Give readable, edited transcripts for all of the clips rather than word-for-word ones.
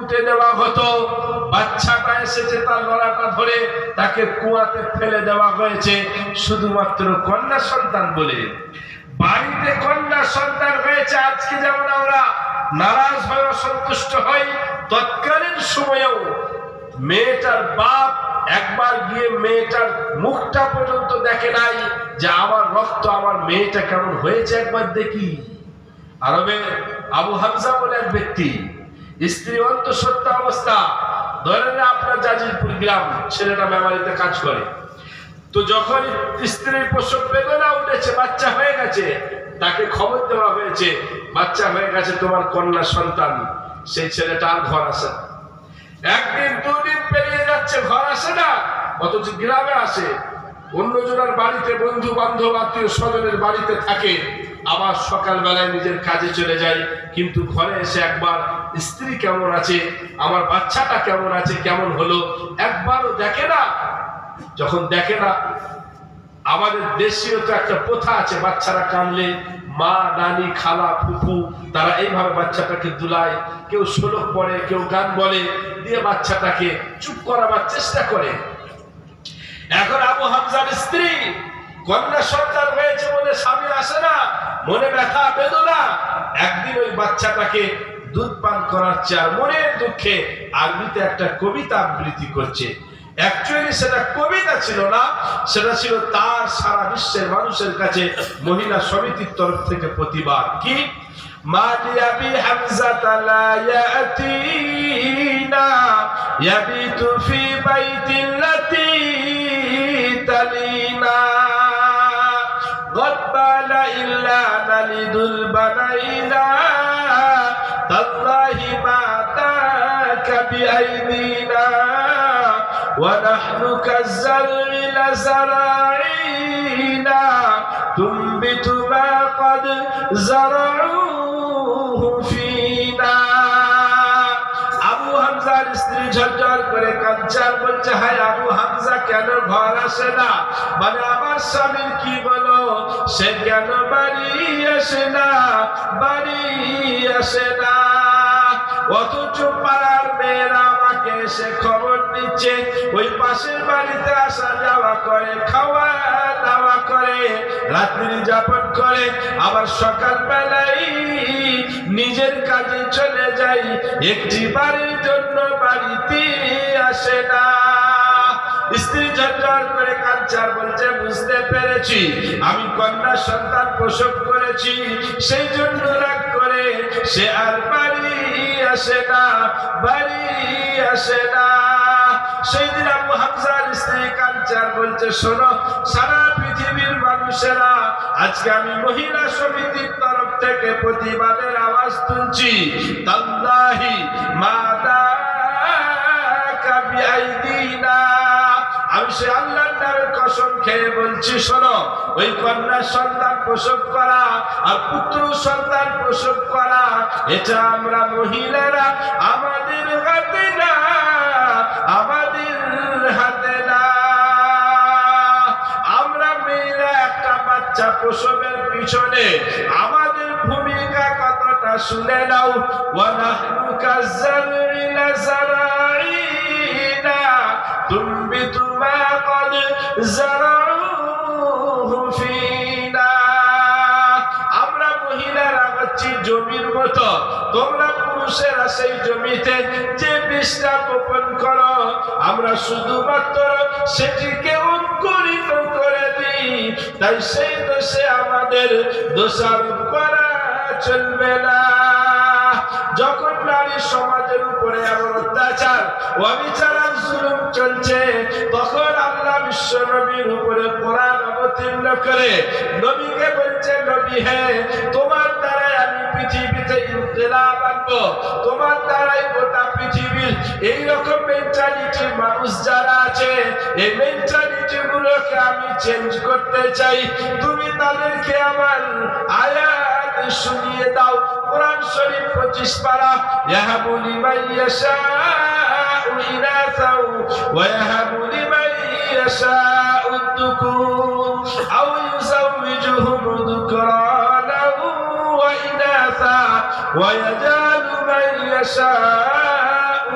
উল্টে দেওয়া হতো। বাচ্চাটা এসেছে, তার গলাটা ধরে তাকে কুয়াতে ফেলে দেওয়া হয়েছে শুধুমাত্র কন্যা সন্তান বলে। বাড়িতে কন্যা সন্তান হয়েছে, আজকে যেমন আমরা নারাজ হয়ে অসন্তুষ্ট হই, তৎকালীন সময়েও মেয়েটার বাপ একবার গিয়ে মেয়েটার মুখটা পর্যন্ত দেখে নাই যে আমার রক্ত আমার মেয়েটা কেমন হয়েছে, একবার দেখি। আরবে আবু হামজা বলে এক ব্যক্তি, স্ত্রী অন্তঃসত্ত্বা অবস্থা, ধরেন আপনার জাজিরপুর গ্রাম, ছেলেটা মেমারিতে কাজ করে। তো যখন স্ত্রীর প্রসব বেদনা উঠেছে, বাচ্চা হয়ে গেছে, তাকে খবর দেওয়া হয়েছে বাচ্চা হয়ে গেছে তোমার কন্যা সন্তান। সেই ছেলেটা আর ঘর আসে না, একদিন দুদিন পেরিয়ে যাচ্ছে, ঘর আসে না, অথচ গ্রামে আসে, অন্যজনের বাড়িতে, বন্ধু বান্ধব আত্মীয় স্বজনের বাড়িতে থাকে, আবার সকালবেলায় নিজের কাজে চলে যায়, কিন্তু ঘরে এসে একবার স্ত্রী কেমন আছে, আমার বাচ্চাটা কেমন আছে, কেমন হলো, একবারও দেখে না। যখন দেখে না, আমাদের দেশীয় তো একটা প্রথা আছে, বাচ্চারা কানলে মা, নানি, খালা, ফুফু তারা এইভাবে বাচ্চাটাকে দুলায়, কেউ শ্লোক পড়ে, কেউ গান বলে, দিয়ে বাচ্চাটাকে চুপ করাবার চেষ্টা করে। এখন আবু হামজার স্ত্রী কন্যা সন্তান হয়েছে বলে স্বামী আসে না, মনে ব্যথা বেদনা, একদিন ওই বাচ্চাটাকে দুধ পান করাচ্ছে, আর মনের দুঃখে আরবিতে একটা কবিতা আবৃত্তি করছে। অ্যাকচুয়ালি সেটা কবিতা ছিল না, সেটা ছিল তার সারা বিশ্বের মানুষের কাছে মহিলা সমিতির তরফ থেকে প্রতিবাদ। কি মালিয়া বি হামজাতা লা ইয়াতিনা ইয়াবিতু ফি বাইতিল্লাতি তালিনা গদবালা ইল্লা নালিদুল বানাইনা তাল্লাহি মা তাকা বিআইদিনা ونحن كالزرع لزرعينا تنبت ما قد زرعوه فينا। আবু হামজার স্ত্রী ঝরঝর করে কাঁদছে, বলছে হায় আবু হামজা কেন ঘর আসে না, মানে আমার স্বামীর কি বলো, সে কেন বাড়ি আসে না, বাড়ি আসে না। অথচ পাড়ার মেয়েরা আমাকে এসে খবর দিচ্ছে, ওই পাশের বাড়িতে আসা যাওয়া করে, খাওয়া দাওয়া করে, রাত্রি যাপন করে, আবার সকাল বেলায় নিজের কাজে চলে যাই, একটি বাড়ির জন্য বাড়িতে আসে না। স্ত্রী ঝরঝর করে কাঁদছে, বলছে বুঝতে পেরেছি আমি কন্যা সন্তান প্রসব করেছি, সেই জন্য রাগ করে সে আর বাড়ি আসে না, বাড়ি আসে না। সেই দিন আবু হামজার স্ত্রী কাঁদছে, বলছে শোনো সারা পৃথিবীর মানুষেরা, আজকে আমি মহিলা সমিতির তরফ থেকে প্রতিবাদের আওয়াজ তুলছি, তাল্লাহি মা তাকা বিআইদিনা, আমি সে আল্লাহর নামে কসম খেয়ে বলছি, শোনো ওই কন্যা সন্তান প্রসব করা আর পুত্র সন্তান প্রসব করা, এটা আমরা মহিলারা আমাদের হাতে না, আমাদের হাতে না। আমরা মেয়েরা একটা বাচ্চা প্রসবের পিছনে আমাদের ভূমিকা কতটা শুনে নাও। ওয়ানাহনু কাজ্জারই লাযারাইনা তুনবিতু মা ক্বাদ যারাউহু ফিনা, আমরা মহিলারা হচ্ছি জমির মতো, তোমরা পুরুষেরা সেই জমিতে যে বীজটা বপন করো, আমরা শুধুমাত্র সেটিকে অঙ্কুরিত করে দিই, তাই সেই দোষে আমাদের দোষারোপ করা চলবে না। যখন নারী সমাজের উপরে এমন অত্যাচার অবিচার জুলুম চলছে, তখন আল্লাহ বিশ্ব নবীর উপরে কোরআন অবতীর্ণ করে নবীকে বলছে, নবী হে তোমার দ্বারাই আমি পৃথিবীতে ইনকিলাব আনবো, তোমার দ্বারাই গোটা পৃথিবীর এইরকম মেন্টালিটির মানুষ যারা আছে, এই মেন্টালিটি গুলোকে আমি চেঞ্জ করতে চাই, তুমি তাদেরকে আমার আয়াত শুনিয়ে দাও। কোরআন শরীফ 25 পারা, ইয়াহাবু লিমান ইয়াশাউ ইনাসাও ওয়া ইয়াহাবু লিমান ইয়াশাউ যুকুর আও ইউযাওবিজুহুম যুকরানাও ওয়া ইনাসা ওয়া ইয়াজালু মান ইয়াশাউ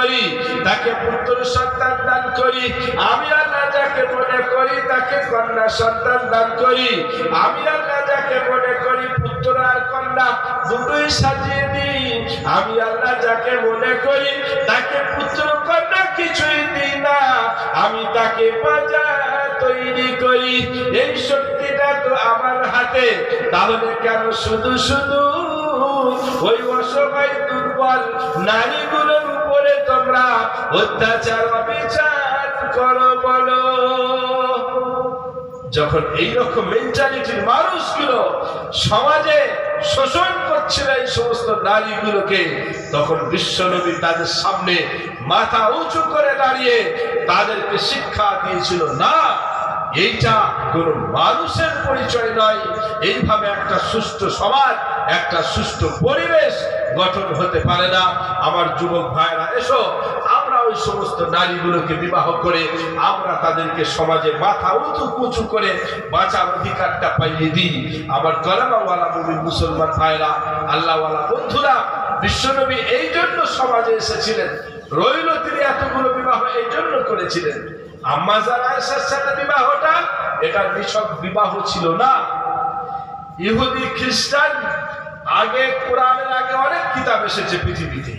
করি তাকে পুত্র সন্তান দান করি, আমি আল্লাহ যাকে মনে করি তাকে কন্যা সন্তান দান করি, আমি আল্লাহ যাকে মনে করি পুত্র আর কন্যা দুটোই সাজিয়ে দিই, আমি আল্লাহ যাকে মনে করি তাকে পুত্র কন্যা কিছুই দিই না, আমি তাকে বাজার তৈরি করি। এই শক্তিটা তো আমার হাতে, তাহলে কেন শুধু শুধু ওই অসহায় দুর্বল নারীগুলোর উপরে তোমরা অত্যাচার অবিচার করো বলো? যখন এইরকম মেন্টালিটির মানুষগুলো সমাজে শোষণ করছিল এই সমস্ত নারীগুলোকে, তখন বিশ্বনবী তাদের সামনে মাথা উঁচু করে দাঁড়িয়ে তাদেরকে শিক্ষা দিয়েছিল, না, এইটা কোন মানুষের পরিচয় নয়, এইভাবে একটা সুষ্ঠু সমাজ, একটা সুষ্ঠু পরিবেশ গঠন হতে পারে না। আমার যুবক ভাইরা, এসো আমরা ওই সমস্ত নারীগুলোকে বিবাহ করে আমরা তাদেরকে সমাজে মাথা উঁচু করে বাঁচার অধিকারটা পাইয়ে দিই। আমার কলেমাওয়ালা মুমিন মুসলমান ভাইরা, আল্লাহওয়ালা বন্ধুরা, বিশ্বনবী এই জন্য সমাজে এসেছিলেন, রইল তিনি এতগুলো বিবাহ এই জন্য করেছিলেন। আম্মা জান আয়েশার সাথে বিবাহটা এটা নিছক বিবাহ ছিল না। ইহুদি খ্রিস্টান আগে, কোরআনের আগে অনেক কিতাব এসেছে পৃথিবীতে,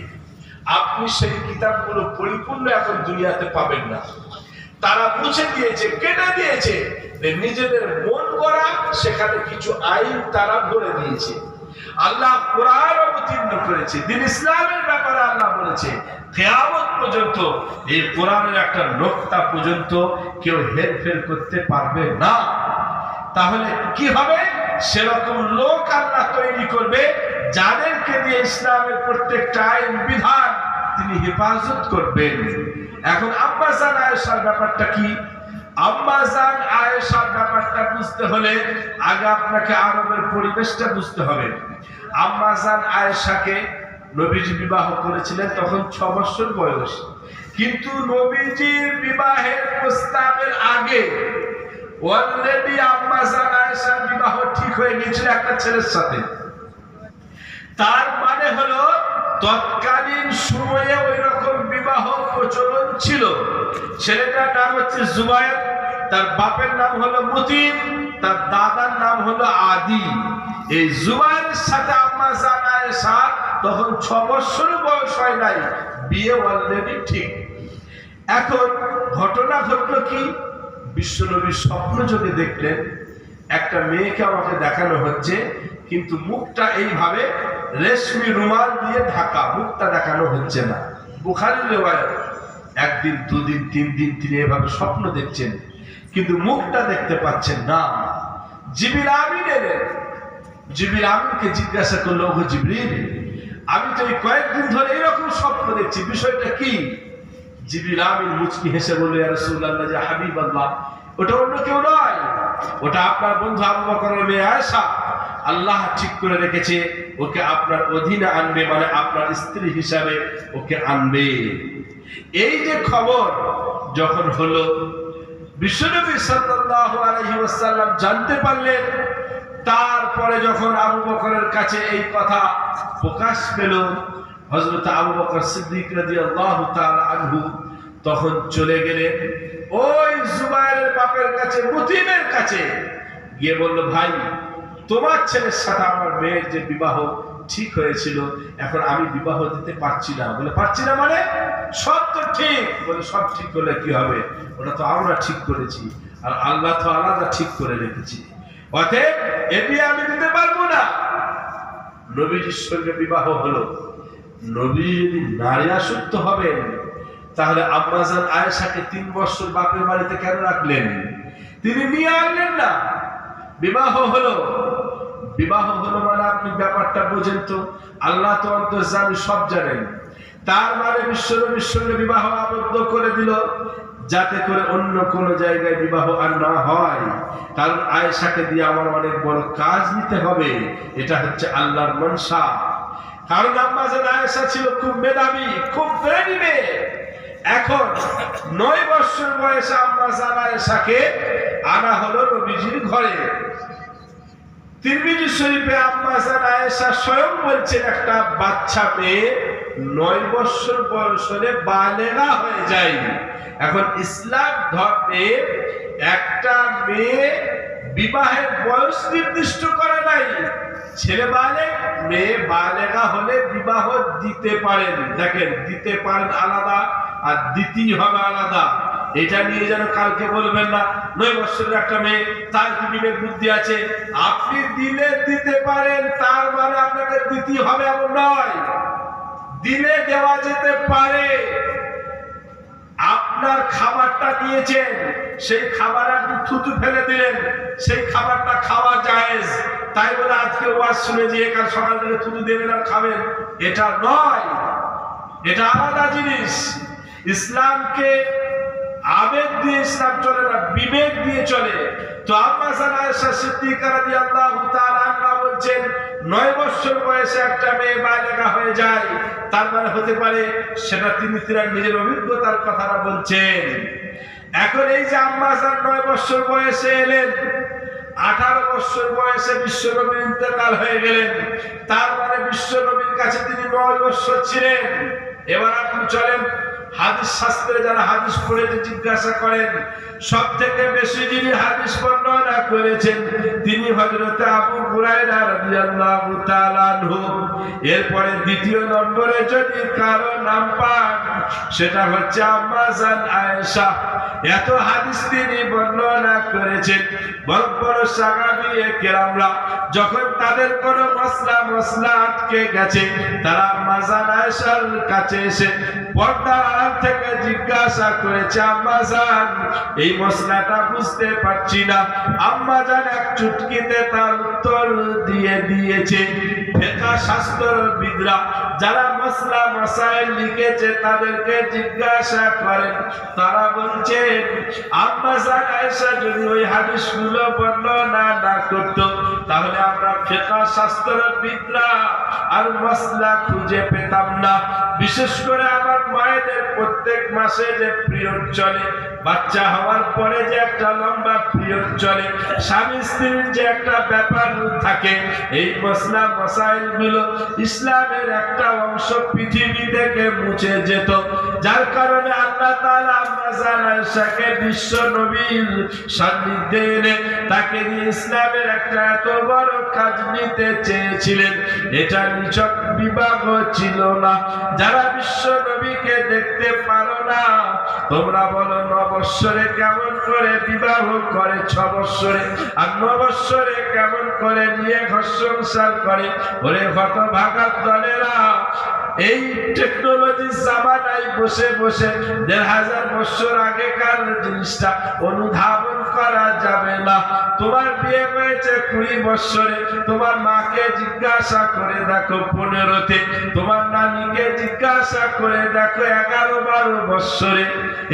আপনি সেই কিতাবগুলো পরিপূর্ণ এখন দুনিয়াতে পাবেন না। তারা মুছে দিয়েছে, কেটে দিয়েছে, নিজেদের মন করা সেখানে কিছু আইন তারা ভরে দিয়েছে। আল্লাহ কোরআন অবতীর্ণ করেছে, দিন ইসলামের ব্যাপারে আল্লাহ বলেছে কিয়ামত পর্যন্ত এই কোরআনের একটা নোক্তা পর্যন্ত কেউ হেরফের করতে পারবে না। তাহলে কি হবে? সেরকম লোক আল্লাহ তৈরি করবে যাদেরকে দিয়ে ইসলামের প্রত্যেকটা আইন বিধান তিনি হেফাজত করবেন। এখন আম্মা জান আয়েশার ব্যাপারটা কি? আম্মা জান আয়েশার ব্যাপারটা বুঝতে হলে আগে আপনাকে আরবের পরিবেশটা বুঝতে হবে। আম্মা জান আয়েশাকে নবীজি বিবাহ করেছিলেন তখন 6 বছর বয়স, কিন্তু নবীজির বিবাহের প্রস্তাবের আগে অলরেডি আম্মা জান আয়েশার বিবাহ ঠিক হয়ে গিয়েছিল একটা ছেলের সাথে। তার মানে হলো তৎকালীন সময়ে ওই রকম বিবাহ প্রচলন ছিল। ছেলেটার নাম হচ্ছে জুবায়ের, তার বাপের নাম হলো মুতিম, তার দাদার নাম হলো আদি। এই জুবায়ের সাথে আম্মা জান আয়েশা তখন 6 বছর বয়স হয় নাই, বিয়ে অলরেডি ঠিক। এখন ঘটনা ঘটলো কি? বিশ্বনবীর স্বপ্ন যদি দেখলেন, একটা মেয়েকে আমাকে দেখানো হচ্ছে, কিন্তু মুখটা এইভাবে রেশমি রুমাল দিয়ে ঢাকা, মুখটা দেখানো হচ্ছে না। বুখারীর রিওয়ায়াত, 1 দিন 2 দিন 3 দিন তিনি এভাবে স্বপ্ন দেখছেন, কিন্তু মুখটা দেখতে পাচ্ছেন না। জিবরিল আমিন এলেন, জিবরিল আমিনকে জিজ্ঞাসা করলো, ও জিবরিল, আমি তো এই কয়েকদিন ধরে এইরকম স্বপ্ন দেখছি, বিষয়টা কি? জিবরিল আমিন মুচকি হেসে বলল, ইয়া রাসূলুল্লাহ, ইয়া হাবিবাল্লাহ, ওটা অন্য কেউ নয়, ওটা আপনার বন্ধু আবু বকরের মেয়ে আয়েশা। আল্লাহ ঠিক করে রেখেছে, ওকে আপনার অধীনে আনবে, মানে আপনার স্ত্রী হিসাবে ওকে আনবে। এই যে খবর যখন হলো, বিশ্বনবী সাল্লাল্লাহু আলাইহি ওয়াসাল্লাম জানতে পারলেন। তারপরে যখন আবু বকরের কাছে এই কথা প্রকাশ পেল, হযরত আবু বকর সিদ্দিক রাদিয়াল্লাহু তাআলা আনহু তখন চলে গেলেন ওই জুবায়েরের বাপের কাছে, মুতিমের কাছে গিয়ে বলল, ভাই, তোমার ছেলের সাথে আমার মেয়ের যে বিবাহ ঠিক হয়েছিল, এখন আমি বিবাহ দিতে পারছি না। বলে, পারছি না মানে? সব তো ঠিক। বলে, সব ঠিক করলে কি হবে? ওটা তো আমরা ঠিক করেছি, আর আল্লাহ তো আলাদা ঠিক করে রেখেছি, অতএব এ বিয়ে আমি দিতে পারবো না। নবীজির সঙ্গে বিবাহ হলো। নবী যদি নারী আসক্ত হবেন, তাহলে আম্মা জান আয়েশাকে 3 বছর বাপের বাড়িতে কেন রাখলেন? তিনি নিয়ে আনলেন না। বিবাহ হলো, বিবাহ হলো মানে আপনি ব্যাপারটা বুঝেন তো। আল্লাহ তো অন্তর্যামী, সব জানেন। তার মানে বিশ্বনবীর সঙ্গে বিবাহ আবদ্ধ করে দিল, যাতে করে অন্য কোন জায়গায় বিবাহ আর না হয়। কারণ আয়েশাকে দিয়ে আমার অনেক বড় কাজ নিতে হবে, এটা হচ্ছে আল্লাহর মনসা। কারণ আম্মা জান আয়েশা ছিল খুব মেধাবী, খুব ব্রেনি মেয়ে। এখন 9 বছর বয়সে আম্মা জান আয়েশাকে আনা হলো নবীজির ঘরে। তিরমিজি শরীফে আম্মা জান আয়েশা স্বয়ং বলছেন একটা বাচ্চা মেয়ে 9 বছর বয়স হলে বালেগা হয়ে যায়। এখন ইসলাম ধর্মে একটা মেয়ে বিবাহের বয়স নির্দিষ্ট করা নাই। ছেলে বালেগ, মেয়ে বালেগা হলে বিবাহ দিতে পারেন। দেখেন, দিতে পারেন আলাদা আর দিতেই হবে আলাদা। এটা নিয়ে যেন কালকে বলবেন না 9 বছরের একটা মেয়ে, তার কি বিবেক বুদ্ধি আছে? আপনি দিলে দিতে পারেন, তার মানে আপনাকে দিতেই হবে এমন নয়। দিলে দেওয়া যেতে পারে। আপনার খাবারটা দিয়েছেন, সেই খাবার আপনি থুতু ফেলে দিলেন, সেই খাবারটা খাওয়া জায়েজ। তাই বলে আজকে ওয়াজ শুনে যে কাল সকাল থেকে থুতু দেবেন আর খাবেন, এটা নয়। এটা আলাদা জিনিস। ইসলামকে আবেগ দিয়ে ইসলাম চলে না, বিবেক দিয়ে চলে। তো আম্মা জান আয়েশা সিদ্দিকা রাদিয়াল্লাহু তাআলা আনহা বলছেন 9 বছর বয়সে একটা মেয়ে বালেগা হয়ে যায়, তার মানে হতে পারে সেটা তিনি নিজের অভিজ্ঞতার কথাটা বলছেন। এখন এই যে আম্মা জান 9 বছর বয়সে এলেন, 18 বছর বয়সে বিশ্বনবীর ইন্তেকাল হয়ে গেলেন, তার মানে বিশ্বনবীর কাছে তিনি 9 বছর ছিলেন। এবার আপনি চলেন হাদিস শাস্ত্রে যারা হাদিস পড়েছে জিজ্ঞাসা করেন, সব থেকে বেশি যিনি হাদিস বর্ণনা করেছেন তিনি হযরত আবু হুরায়রা রাদিয়াল্লাহু তাআলা আনহু। এরপরে দ্বিতীয় নম্বরে যদি কারো নাম পান সেটা হচ্ছে আম্মা জান আয়েশা। এত হাদিস তিনি বর্ণনা করেছেন। বড় বড় সাহাবীয়ে কেরামরা যখন তাদের কোন মসলা আটকে গেছে, তারা আম্মা জান আয়েশার কাছে এসে পর্দা থেকে জিজ্ঞাসা করেছে, আম্মা জান এই মসলাটা বুঝতে পারছি না। আম্মা জান এক চুটকিতে তার উত্তর দিয়ে দিয়েছে। ফিকহ শাস্ত্রবিদরা যারা মসলা মাসাইল লিখেছে তাদেরকে জিজ্ঞাসা করেন, তারা বলছেন আম্মা জান আয়েশা যদি ওই হাদিসগুলো বর্ণনা না করত তাহলে আমরা ফিকহ শাস্ত্রবিদরা আর মসলা খুঁজে পেতাম না। বিশেষ করে আমার মায়েদের প্রত্যেক মাসে যে পিরিয়ড চলে, বাচ্চা হওয়ার পরে যে একটা লম্বা পিরিয়ড চলে, স্বামী স্ত্রীর যে একটা ব্যাপার থাকে, এই মসলা মাসাইল গুলো ইসলামের একটা অংশ পৃথিবী থেকে মুছে যেত। যার কারণে আল্লাহ তাআলা আম্মা জান আয়েশাকে বিশ্ব নবীর সান্নিধ্যে এনে তাকে নিয়ে ইসলামের একটা এত বড় কাজ নিতে চেয়েছিলেন। এটা নিছক বিবাহ ছিল না। যারা বিশ্ব নবীকে দেখতে পারো না, তোমরা বলো 9 বৎসরে কেমন করে বিবাহ করে, 6 বৎসরে আর 9 বৎসরে কেমন করে নিয়ে ঘর সংসার করে। ওরে হতভাগা দলেরা, এই টেকনোলজির জামানায় বসে বসে 1500 বছর আগেকার জিনিসটা অনুধাবন করা যাবে না। তোমার বিয়ে হয়েছে 20 বছরে, তোমার মাকে জিজ্ঞাসা করে দেখো 15তে, তোমার নানিকে জিজ্ঞাসা করে দেখো 11-12 বছরে।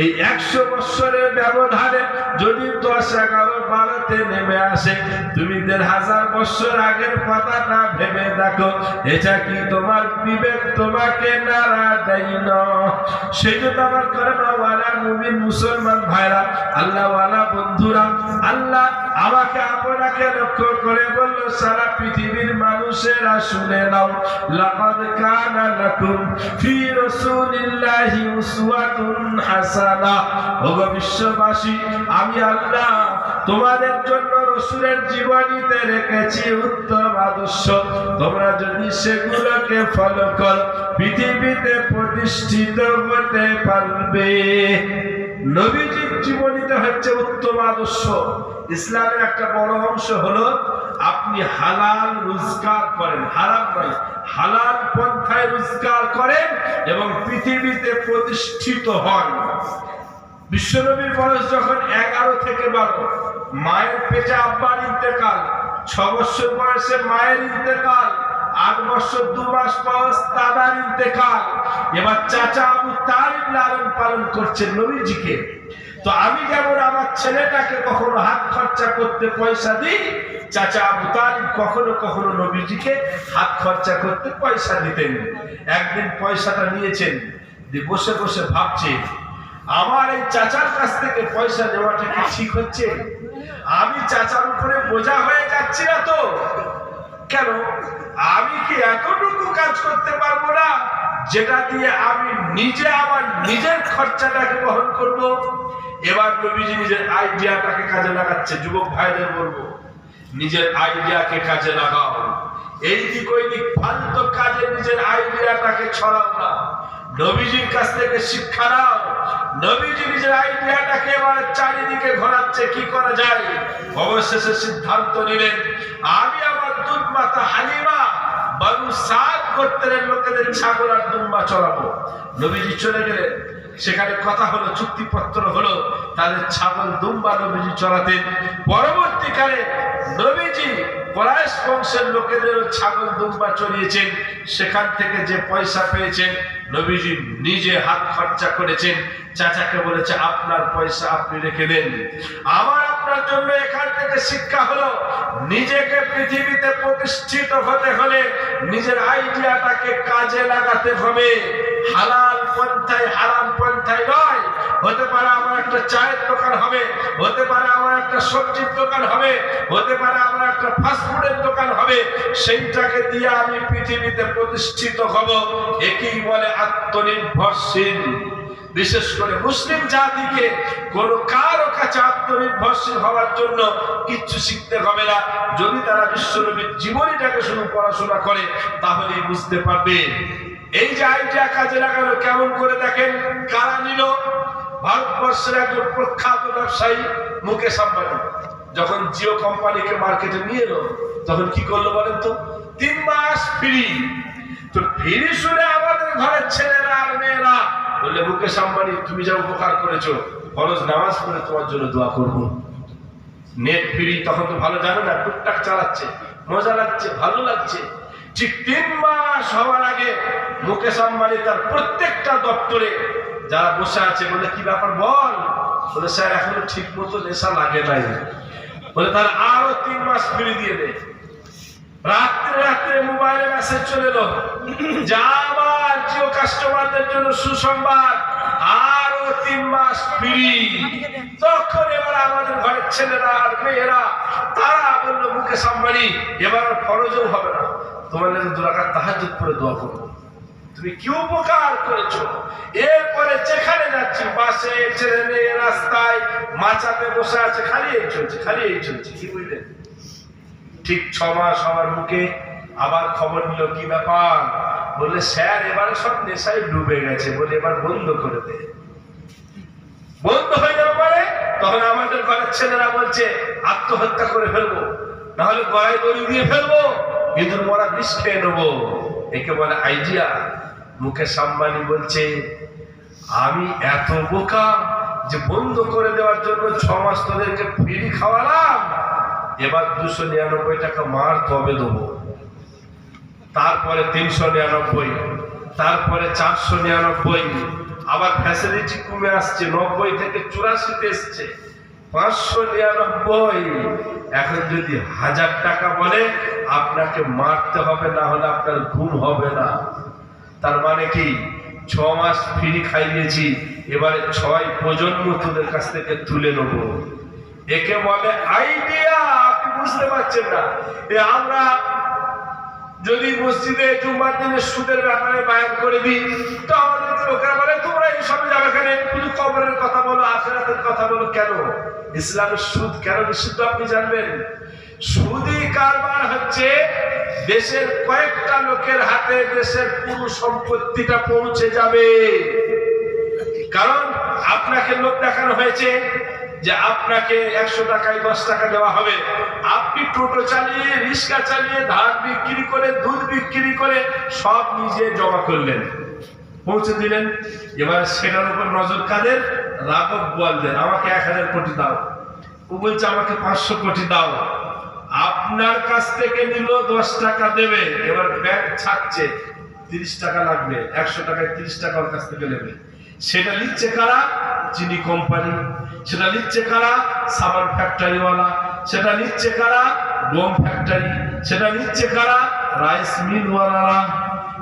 এই 100 বছরের ব্যবধানে যদি 10-11-12তে নেমে আসে, তুমি 1500 বছর আগের কথাটা ভেবে দেখো, এটা কি তোমার বিবেক তোমাকে নাড়া দেয় না? সেই জন্য আমার করোনাওয়ালা মুমিন মুসলমান ভাইরা, আল্লাহওয়ালা বন্ধুরা, আল্লাহ আমাকে আপনাকে লক্ষ্য করে বলল, সারা পৃথিবীর মানুষেরা শুনে নাও, লাকাদ কানা লাকুম ফি রাসূলিল্লাহি উসওয়াতুন হাসানাহ। ওগো বিশ্ববাসী, আমি আল্লাহ তোমাদের জন্য রাসূলের জীবনীতে রেখেছি উত্তম আদর্শ। তোমরা যদি সেগুলোকে ফলো করো, পৃথিবীতে প্রতিষ্ঠিত হতে পারবে। নবীজির জীবনীতে হচ্ছে উত্তম আদর্শ। ইসলামের একটা বড় অংশ হলো আপনি হালাল রোজগার করেন, হারাম নয়, হালাল পন্থায় রোজগার করেন এবং পৃথিবীতে প্রতিষ্ঠিত হন। বিশ্বনবীর বয়স যখন 11 থেকে 12, মায়ের পেটে আব্বার ইন্তেকাল, 6 বছর বয়সে মায়ের ইন্তেকাল, 8 বছর 2 মাস বয়স দাদার ইন্তেকাল। এবার চাচা আবু তালিব লালন পালন করছেন নবীজিকে। তো আমি যেমন আমার ছেলেটাকে কখনো হাত খরচা করতে পয়সা দিই, চাচা আবু তালিব কখনো কখনো নবীজিকে হাত খরচা করতে পয়সা দিতেন। একদিন পয়সাটা নিয়েছেন, দিয়ে বসে বসে ভাবছে, আমার এই চাচার কাছ থেকে পয়সা নেওয়াটা কি ঠিক হচ্ছে? আমি চাচার উপরে বোঝা হয়ে যাচ্ছি না তো? কেন, আমি কি এতটুকু কাজ করতে পারবো না যেটা দিয়ে আমি নিজে আমার নিজের খরচাটাকে বহন করব? এবার নবীজি নিজের আইডিয়াটাকে কাজে লাগাচ্ছে। যুবক ভাইদের বলবো, নিজের আইডিয়াকে কাজে লাগাও। এই দিক ওই দিক ফালতু কাজে নিজের আইডিয়াটাকে ছড়াও না, নবীজির কাছ থেকে শিক্ষা নাও। নবীজি নিজের আইডিয়াটাকে এবার চারিদিকে ঘোরাচ্ছে কি করা যায়। অবশেষে সিদ্ধান্ত নিলেন, আমি আমার দুধ মাতা হালিমা বানু সাদ গোত্রের লোকেদের ছাগল আর দুম্বা চড়াবো। নবীজি চলে গেলেন, সেখানে কথা হলো, চুক্তিপত্র হলো, তাদের ছাগল দুম্বা নবীজি চড়াতেন। পরবর্তীকালে নবীজি কুরাইশ বংশের লোকেদেরও ছাগল দুম্বা চড়িয়েছেন। সেখান থেকে যে পয়সা পেয়েছেন নবীজি নিজে হাত খরচা করেছেন। চাচাকে বলেছে, আপনার পয়সা আপনি রেখে দেন। আমার আপনার জন্য এখান থেকে শিক্ষা হলো, নিজেকে পৃথিবীতে প্রতিষ্ঠিত হতে হলে নিজের আইডিয়াটাকে কাজে লাগাতে হবে। হালাল পন্থায় হারাম পন্থায় নয়। হতে পারে আমার একটা চায়ের দোকান হবে, হতে পারে আমার একটা সবজির দোকান হবে, হতে পারে আমার একটা ফাস্টফুডের দোকান হবে। সেইটাকে দিয়ে আমি পৃথিবীতে প্রতিষ্ঠিত হব। একেই বলে আত্মনির্ভরশীল। বিশেষ করে মুসলিম জাতিকে কোনো কারো কাছে আত্মনির্ভরশীল হওয়ার জন্য কিচ্ছু শিখতে হবে না। যদি তারা বিশ্বনবীর জীবনীটাকে শুধু পড়াশোনা করে তাহলেই বুঝতে পারবে। এই যে আইডিয়া কাজে লাগানো কেমন করে দেখেন, কারা নিল? ভারতবর্ষের একজন প্রখ্যাত ব্যবসায়ী মুকেশ আম্বানি যখন জিও কোম্পানিকে মার্কেটে নিয়ে এলো, তখন কি করলো বলেন তো? 3 মাস ফ্রি। তো ফ্রি শুনে আমাদের ঘরের ছেলেরা আর মেয়েরা বললে, মুকেশ আম্বানি তুমি যা উপকার করেছো, ফরজ নামাজ পড়ে তোমার জন্য দোয়া করবো। নেট ফ্রি, তখন তো ভালো জানো না, টুকটাক চালাচ্ছে, মজা লাগছে, ভালো লাগছে। ঠিক 3 মাস হওয়ার আগে মুকেশ আম্বানি তার প্রত্যেকটা দপ্তরে যারা বসে আছে বলে, কি ব্যাপার বল? বলে, স্যার এখনো ঠিক মতো নেশা লাগে নাই। বলে, তাহলে আরো 3 মাস ফ্রি দিয়ে দে। রাত্রে রাত্রে মোবাইলে মেসেজ চলে এলো, যা আমার জিও কাস্টমারদের জন্য সুসংবাদ, আরো 3 মাস ফ্রি। তখন এবার আমাদের ঘরের ছেলেরা আর মেয়েরা তারা বললো, মুকেশ আম্বানি এবার ফরজও হবে না, তোমাদের 2 রাকাত তাহাজ্জুদ পড়ে দোয়া করবো। তুমি কি উপকার করেছো। এরপরে যেখানে যাচ্ছি, বাসে, ট্রেনে, রাস্তায়, মাচাতে বসে আছে, খালি এই চলছে, খালি এই চলছে। কি বুঝলেন? ঠিক 6 মাস আমার মুখে আবার খবর নিল, কি ব্যাপার? বললে, স্যার এবারে সব নেশায় ডুবে গেছে, বলে এবার বন্ধ করে দে। বন্ধ হয়ে যাবে পারে, তখন আমাদের ঘরের ছেলেরা বলছে আত্মহত্যা করে ফেলবো, নাহলে গলায় দড়ি দিয়ে ফেলবো, ইঁদুর মরা বিষ খেয়ে নেবো। একে বলে আইডিয়া। মুকেশ আম্বানি বলছে, আমি এত বোকা যে বন্ধ করে দেওয়ার জন্য 6 মাস তোদেরকে ফ্রি খাওয়ালাম, এবার 299 টাকা মার তবে দেবো। তারপরে 399, তারপরে 499, আবার ফ্যাসিলিটি কমে আসছে, 90 থেকে 84 এসছে, 599। এখন যদি 1000 টাকা বলে আপনাকে মারতে হবে, না হলে আপনার ঘুম হবে না। তার মানে কি, 6 মাস ফ্রি খাইয়েছি, এবারে 6 প্রজন্ম তোদের কাছ থেকে তুলে নেব। একে বলে আইডিয়া। আপনি বুঝতে পারছেন না? আমরা যদি মসজিদে জুম্মার দিনে সুদের ব্যাপারে বায়ান করে দিই, তো আমাদের লোকেরা বলে, তোমরা এই সবে যাবে কেন, শুধু কবরের কথা বলো, আখিরাতের কথা বলো। কেন? ইসলামের সুদ কেন নিষিদ্ধ আপনি জানবেন? সুদি কারবার হচ্ছে দেশের কয়েকটা লোকের হাতে দেশের পুরো সম্পত্তিটা পৌঁছে যাবে। কারণ আপনাকে লোক দেখানো হয়েছে যে আপনাকে 100 টাকায় 10 টাকা দেওয়া হবে। আপনি টোটো চালিয়ে, রিক্সা চালিয়ে, ধান বিক্রি করে, দুধ বিক্রি করে সব নিজে জমা করলেন, পৌঁছে দিলেন। এবার সেটার উপর নজর কাদের? রাঘব বোয়ালদের। আমাকে 1000 কোটি দাও, ও বলছে আমাকে 500 কোটি দাও। আপনার কাছ থেকে নিল, 10 টাকা দেবে, এবার ব্যাংক ছাড়ছে 30 টাকা লাগবে, 100 টাকায় 30 টাকা ওর কাছ থেকে নেবে। সেটা নিচ্ছে কারা? চিনি কোম্পানি। সেটা নিচ্ছে কারা? সাবান ফ্যাক্টরিওয়ালা। সেটা নিচ্ছে কারা? গম ফ্যাক্টরি। সেটা নিচ্ছে কারা? রাইস মিলওয়ালারা।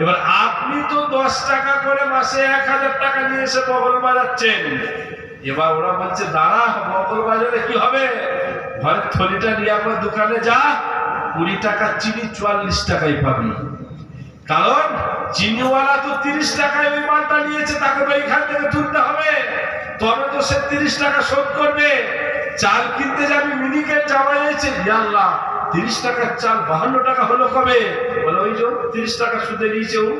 এবার আপনি তো 10 টাকা করে মাসে 1000 টাকা নিয়ে এসে বগল বাজাচ্ছেন। এবার ওরা বলছে, দাঁড়া, বগল বাজারে কি হবে? ঘরের থলিটা নিয়ে আমার দোকানে যা, 20 টাকার চিনি 44 টাকায় পাবি। কারণ চিনিওয়ালা তো 30 টাকায় ওই মালটা নিয়েছে, তাকে তো এইখান থেকে তুলতে হবে, তবে তো সে 30 টাকা শোধ করবে। চাল কিনতে যাবি, মিনিকেট জামাই হয়েছে, আল্লাহ 30 টাকার চাল 52 টাকা হলো কবে? বলে ওই যে 30 টাকা সুদে নিয়েছে ও।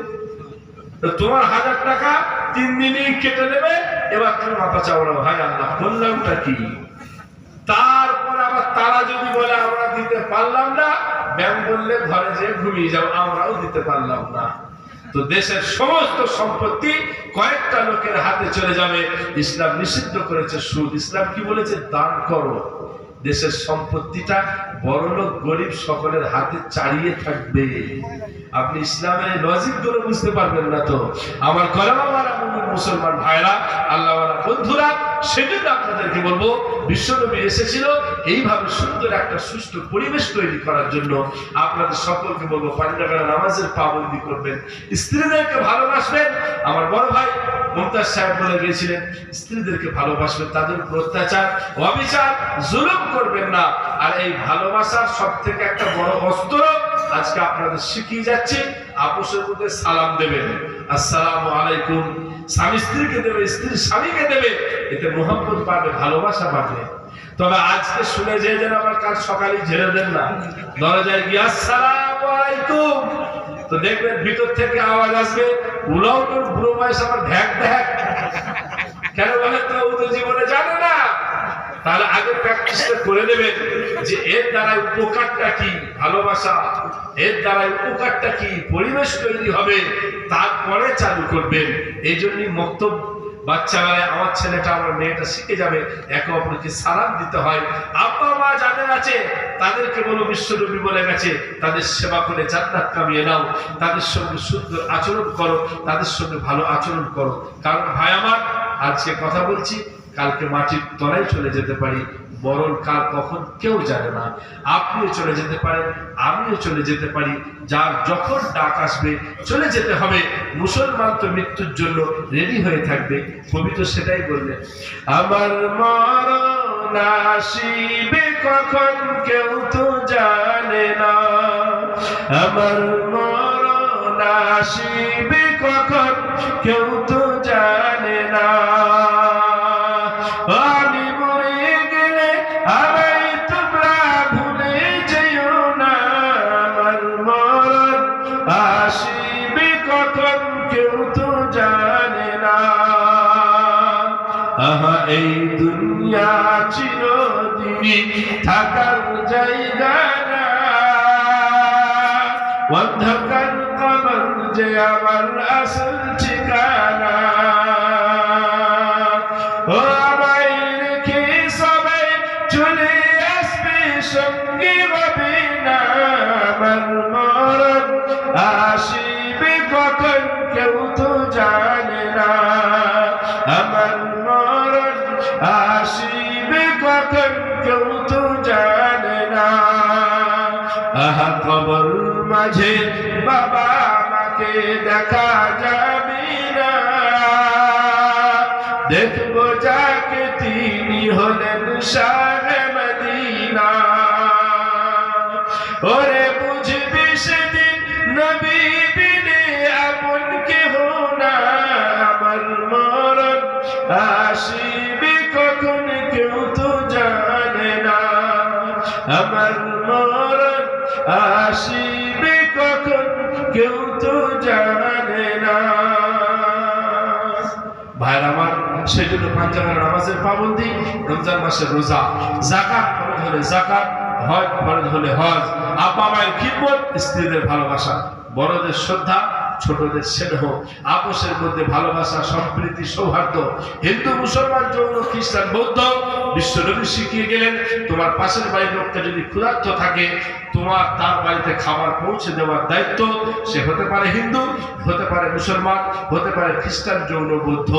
তোমার 1000 টাকা 3 দিনই কেটে নেবে, এবার তুমি মাথা চাওড়া, ভাই আল্লাহ বললামটা কি? তারপর আবার তারা যদি বলে আমরা দিতে পারলাম না, ব্যাংক বললে ঘরে যেয়ে ঘুমিয়ে যাও, আমরাও দিতে পারলাম না। তো দেশের সমস্ত সম্পত্তি কয়েকটা লোকের হাতে চলে যাবে। ইসলাম নিষিদ্ধ করেছে সুদ। ইসলাম কি বলেছে? দান করো। দেশের সম্পত্তিটা বড়লোক গরিব সকলের হাতে চালিয়ে থাকবে। আপনি ইসলামের লজিক গুলো বুঝতে পারবেন না তো আমার কলমাওয়ালা মুসলমান ভাইরা, আল্লাহওয়ালা বন্ধুরা, সেজন্য আপনাদেরকে বলবো, বিশ্বনবী এসেছিল এইভাবে সুন্দর একটা সুষ্ঠু পরিবেশ তৈরি করার জন্য। আপনাদের সকলকে বলবো, পাঞ্জাবের নামাজের পাবন্দি করবেন, স্ত্রীদেরকে ভালোবাসবেন। আমার বড় ভাই মুমতাজ সাহেব বলে গিয়েছিলেন, স্ত্রীদেরকে ভালোবাসবেন, তাদের উপর অত্যাচার, অবিচার, জুলুম করবেন না। আর এই ভালোবাসার সব থেকে একটা বড় অস্ত্র আজকে আপনাদের শিখিয়ে যাচ্ছি, আপোষের মধ্যে সালাম দেবেন, আসসালামু আলাইকুম। স্বামী স্ত্রীকে দেবে, স্ত্রী স্বামীকে দেবে, এতে মোহাম্মত বাড়বে, ভালোবাসা বাড়বে। তবে আজকে শুনে যে যেন আবার কাল সকালে ঝেড়ে দেন না, দরজায় গিয়ে আসসালামু আলাইকুম, তো দেখবেন ভিতর থেকে আওয়াজ আসবে, উলাও তোর বুড়ো বয়স আমার ঢ্যাক ঢ্যাক। কেন বলে? তো ও তো জীবনে জানে না। তাহলে আগে প্র্যাকটিসটা করে দেবেন যে এর দ্বারা উপকারটা কি, ভালোবাসা, এর দ্বারা উপকারটা কি, পরিবেশ তৈরি হবে, তারপরে চালু করবেন। এই জন্যই মক্তব বাচ্চাবেলায় আমার ছেলেটা আমার মেয়েটা শিখে যাবে একে অপরকে সালাম দিতে হয়। আব্বা মা যাদের আছে তাদেরকে বলো, বিশ্বনবী বলে গেছে, তাদের সেবা করে জান্নাত কামিয়ে নাও, তাদের সঙ্গে সুন্দর আচরণ করো, তাদের সঙ্গে ভালো আচরণ করো। কারণ ভাই আমার, আজকে কথা বলছি, কালকে মাটির তলায় চলে যেতে পারি, বরং কাল কখন কেউ জানে না। আপনিও চলে যেতে পারেন, আমিও চলে যেতে পারি। যার যখন ডাক আসবে চলে যেতে হবে। মুসলমান তো মৃত্যুর জন্য রেডি হয়ে থাকবে। কবি তো সেটাই বললেন, আমার মরণ আসিবে কখন কেউ তো জানে না, আমার মরণ আসিবে কখন কেউ তো জানে না, আমি মরে গেলে আমায় তোমরা ভুলে যেও না, আমার মরণ আসিবে কখন কেউ তো জানে না। আহা এই দুনিয়া চিরদিনই থাকার জায়গা না, অন্ধকার কবর যে আমার আসল ঠিকানা। ও আমায় রেখে সবাই চলে আসবে, সঙ্গী হবে না, আমার মরণ আসিবে কখন কেউ তো জানে না, আমার মরণ আসিবে কখন কেউ তো জানে না। আহা কবর মাঝে বাবা মাকে দেখা যাবে না, দেখবো যাকে তিনি হলেন শাহে মদিনা। ওরে বুঝবি সেদিন নবী বিনে আপন কেহ না, আমার মরণ আসিবে কখন কেউ তো জানে না, আমার মরণ আসিবে কখন কেউ তো জানে না। ভাইরা আমার, সেই জন্য পাঞ্জাবের নামাজের পাবন্দি, রমজান মাসের রোজা, যাকাত ফরজ হলে যাকাত, হজ ফরজ হলে হজ, আব্বা মায়ের খিদমত, স্ত্রীদের ভালোবাসা, বড়দের শ্রদ্ধা, ছোটদের স্নেহ, আপোষের মধ্যে ভালোবাসা, সম্প্রীতি, সৌহার্দ্য। হিন্দু মুসলমান যৌন খ্রিস্টান বৌদ্ধ বিশ্বনবী শিখিয়ে গেলেন, তোমার পাশের বাড়ির লোকটা যদি ক্ষুধার্ত থাকে, তোমার তার বাড়িতে খাবার পৌঁছে দেওয়ার দায়িত্ব। সে হতে পারে হিন্দু, হতে পারে মুসলমান, হতে পারে খ্রিস্টান, যৌন বৌদ্ধ।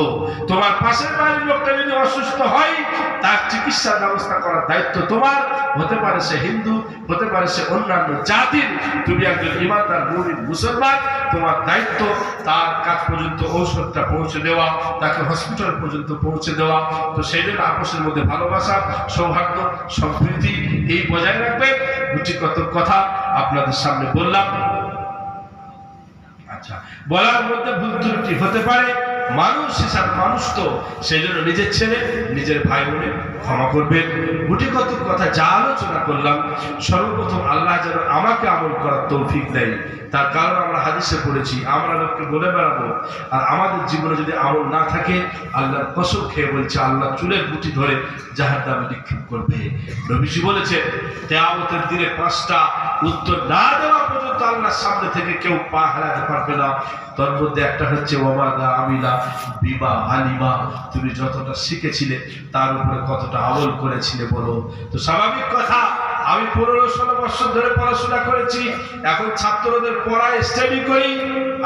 তোমার পাশের বাড়ির লোকটা যদি অসুস্থ হয়, তার চিকিৎসার ব্যবস্থা করার দায়িত্ব তোমার। হতে পারে সে হিন্দু, হতে পারে সে অন্যান্য জাতির। তুমি একজন ইমানদার মুমিন মুসলমান, তোমার দায়িত্ব তার কাছ পর্যন্ত ঔষধটা পৌঁছে দেওয়া, তাকে হসপিটাল পর্যন্ত পৌঁছে দেওয়া। তো সেই জন্য আপোষের মধ্যে ভালো ভালোবাসা, সৌহার্দ্য, সম্প্রীতি এই বজায় রাখবেন। দুটি কত কথা আপনাদের সামনে বললাম। আচ্ছা, বলার মধ্যে ভুল ত্রুটি হতে পারে, মানুষ হিসাবে মানুষ তো, সেই জন্য নিজের ছেলে নিজের ভাই বোনে ক্ষমা করবেন। গুটি কত কথা যা আলোচনা করলাম, সর্বপ্রথম আল্লাহ যেন আমাকে আমল করার তৌফিক দেয়। তার কারণ আমরা হাদিসে পড়েছি, আমরা লোককে বলে বেড়াবো, আর আমাদের জীবনে যদি আমল না থাকে, আল্লাহর কসম খেয়ে বলছে, আল্লাহ চুলের গুটি ধরে জাহান্নামে নিক্ষেপ করবে। নবীজি বলেছেন, কিয়ামতের দিনে 5টা উত্তর না দেওয়া পর্যন্ত আল্লাহর সামনে থেকে কেউ পা হারাতে পারবে না। তার মধ্যে একটা হচ্ছে ওয়ামাদা আমিলা বিমা আলিমা, তুমি যতটা শিখেছিলে তার উপরে কতটা আমল করেছিলে বলো। তো স্বাভাবিক কথা, আমি 15-16 বছর ধরে পড়াশোনা করেছি, এখন ছাত্রদের পড়ায় স্টাডি করি,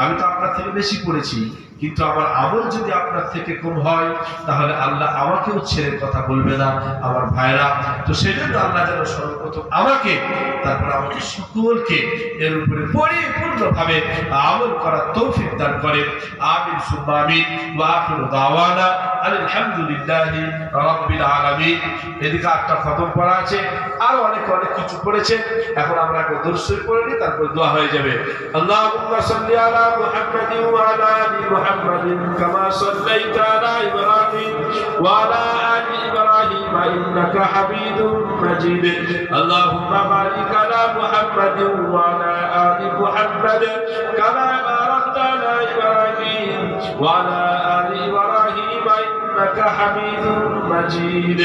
আমি তো আপনার থেকে বেশি পড়েছি, কিন্তু আমার আমল যদি আপনার থেকে কম হয়, তাহলে আল্লাহ আমাকেও ছেড়ে কথা বলবে না আমার ভাইরা। তো সেই জন্য আল্লাহ যেন সর্বপ্রথম আমাকে, তারপর আমাদের সকলকে এর উপরে পরিপূর্ণভাবে আমল করার তৌফিক দান করে। আমিন সুম্মা আমিন। ওয়া আখিরু দাওয়ানা আলহামদুলিল্লাহি রাব্বিল আলামিন। এদিকে একটা খতম পড়া আছে, আর অনেক কিছু পড়েছেন। এখন আমরা একবার দরুদ শরীফ পড়ে নিই, তারপর দোয়া হয়ে যাবে। আল্লাহুম্মা সাল্লি আলা মুহাম্মাদিন ওয়া আলা আলি মুহাম্মাদিন কামা সাল্লাইতা আলা ইব্রাহিম ওয়া আলা আলি ইব্রাহিম ইন্নাকা হামিদুম মাজিদ। আল্লাহুম্মা বারিক আলা মুহাম্মাদিন ওয়া আলা আলি মুহাম্মাদ কামা বারাকতা আলা ইব্রাহিম ওয়া আলা আলি ইব্রাহিম ইন্নাকা হামিদুম মাজিদ।